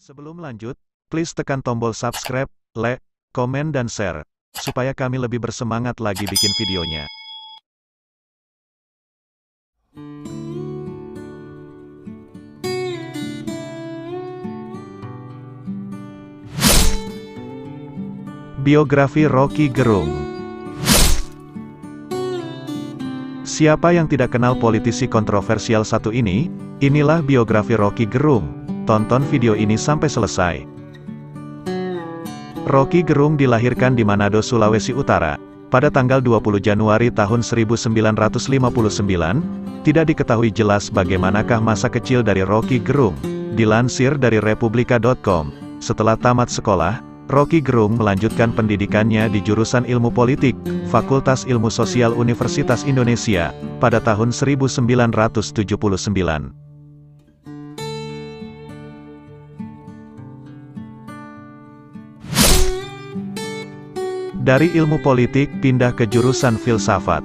Sebelum lanjut, please tekan tombol subscribe, like, komen dan share, supaya kami lebih bersemangat lagi bikin videonya. Biografi Roky Gerung. Siapa yang tidak kenal politisi kontroversial satu ini? Inilah biografi Roky Gerung. Tonton video ini sampai selesai. Roky Gerung dilahirkan di Manado, Sulawesi Utara, pada tanggal 20 Januari tahun 1959. Tidak diketahui jelas bagaimanakah masa kecil dari Roky Gerung. Dilansir dari republika.com, setelah tamat sekolah, Roky Gerung melanjutkan pendidikannya di jurusan Ilmu Politik, Fakultas Ilmu Sosial Universitas Indonesia, pada tahun 1979. Dari ilmu politik pindah ke jurusan filsafat.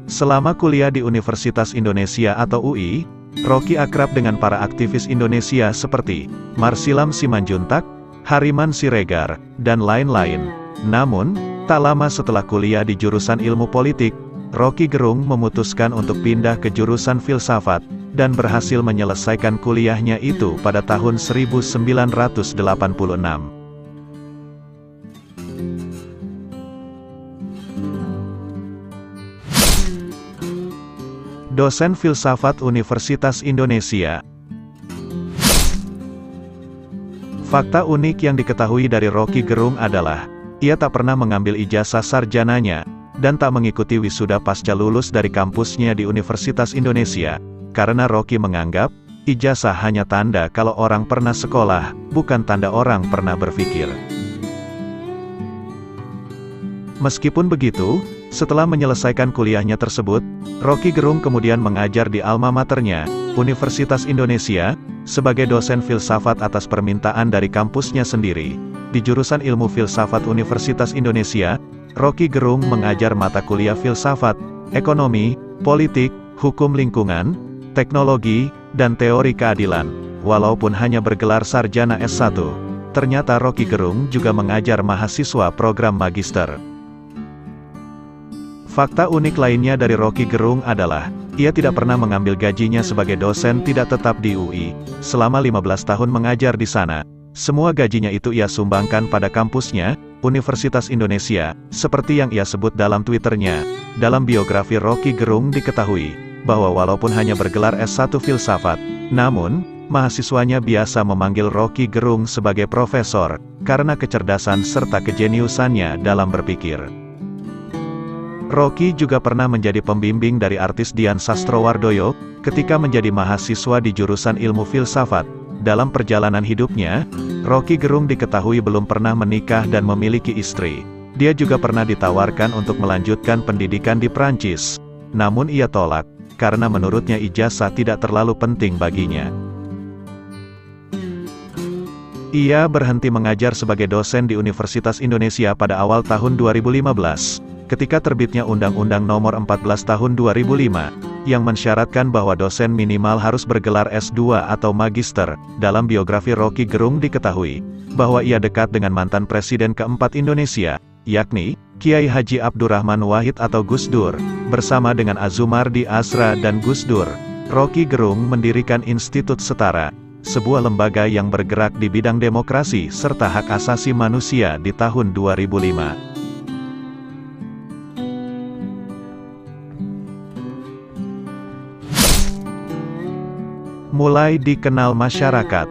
Selama kuliah di Universitas Indonesia atau UI, Roky akrab dengan para aktivis Indonesia seperti Marsilam Simanjuntak, Hariman Siregar, dan lain-lain. Namun, tak lama setelah kuliah di jurusan ilmu politik, Roky Gerung memutuskan untuk pindah ke jurusan filsafat, dan berhasil menyelesaikan kuliahnya itu pada tahun 1986. Dosen filsafat Universitas Indonesia. Fakta unik yang diketahui dari Roky Gerung adalah, ia tak pernah mengambil ijazah sarjananya, dan tak mengikuti wisuda pasca lulus dari kampusnya di Universitas Indonesia, karena Roky menganggap, ijazah hanya tanda kalau orang pernah sekolah, bukan tanda orang pernah berpikir. Meskipun begitu, setelah menyelesaikan kuliahnya tersebut, Roky Gerung kemudian mengajar di alma maternya, Universitas Indonesia, sebagai dosen filsafat atas permintaan dari kampusnya sendiri. Di jurusan Ilmu Filsafat Universitas Indonesia, Roky Gerung mengajar mata kuliah filsafat, ekonomi, politik, hukum lingkungan, teknologi, dan teori keadilan. Walaupun hanya bergelar sarjana S1, ternyata Roky Gerung juga mengajar mahasiswa program magister. Fakta unik lainnya dari Roky Gerung adalah, ia tidak pernah mengambil gajinya sebagai dosen tidak tetap di UI. Selama 15 tahun mengajar di sana, semua gajinya itu ia sumbangkan pada kampusnya, Universitas Indonesia, seperti yang ia sebut dalam Twitternya. Dalam biografi Roky Gerung diketahui, bahwa walaupun hanya bergelar S1 filsafat, namun, mahasiswanya biasa memanggil Roky Gerung sebagai profesor, karena kecerdasan serta kejeniusannya dalam berpikir. Roky juga pernah menjadi pembimbing dari artis Dian Sastrowardoyo, ketika menjadi mahasiswa di jurusan ilmu filsafat. Dalam perjalanan hidupnya, Roky Gerung diketahui belum pernah menikah dan memiliki istri. Dia juga pernah ditawarkan untuk melanjutkan pendidikan di Prancis. Namun ia tolak, karena menurutnya ijazah tidak terlalu penting baginya. Ia berhenti mengajar sebagai dosen di Universitas Indonesia pada awal tahun 2015. Ketika terbitnya Undang-Undang Nomor 14 Tahun 2005, yang mensyaratkan bahwa dosen minimal harus bergelar S2 atau magister. Dalam biografi Roky Gerung diketahui, bahwa ia dekat dengan mantan Presiden keempat Indonesia, yakni, Kiai Haji Abdurrahman Wahid atau Gus Dur. Bersama dengan Azumardi Azra dan Gus Dur, Roky Gerung mendirikan Institut Setara, sebuah lembaga yang bergerak di bidang demokrasi serta hak asasi manusia di tahun 2005. Mulai dikenal masyarakat.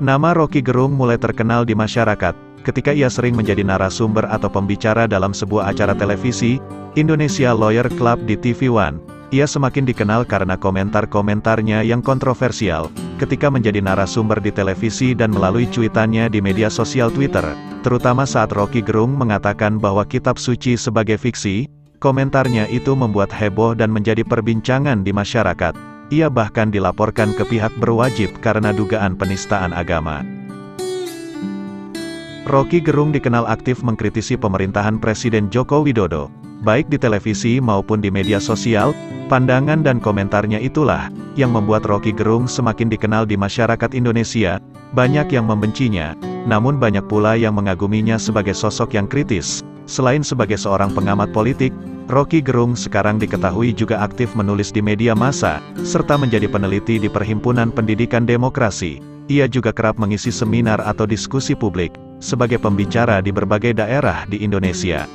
Nama Roky Gerung mulai terkenal di masyarakat, ketika ia sering menjadi narasumber atau pembicara dalam sebuah acara televisi, Indonesia Lawyer Club di TV One. Ia semakin dikenal karena komentar-komentarnya yang kontroversial, ketika menjadi narasumber di televisi dan melalui cuitannya di media sosial Twitter, terutama saat Roky Gerung mengatakan bahwa kitab suci sebagai fiksi. Komentarnya itu membuat heboh dan menjadi perbincangan di masyarakat. Ia bahkan dilaporkan ke pihak berwajib karena dugaan penistaan agama. Roky Gerung dikenal aktif mengkritisi pemerintahan Presiden Joko Widodo. Baik di televisi maupun di media sosial, Pandangan dan komentarnya itulah yang membuat Roky Gerung semakin dikenal di masyarakat Indonesia. Banyak yang membencinya, namun banyak pula yang mengaguminya sebagai sosok yang kritis. Selain sebagai seorang pengamat politik, Roky Gerung sekarang diketahui juga aktif menulis di media massa, serta menjadi peneliti di Perhimpunan Pendidikan Demokrasi. Ia juga kerap mengisi seminar atau diskusi publik, sebagai pembicara di berbagai daerah di Indonesia.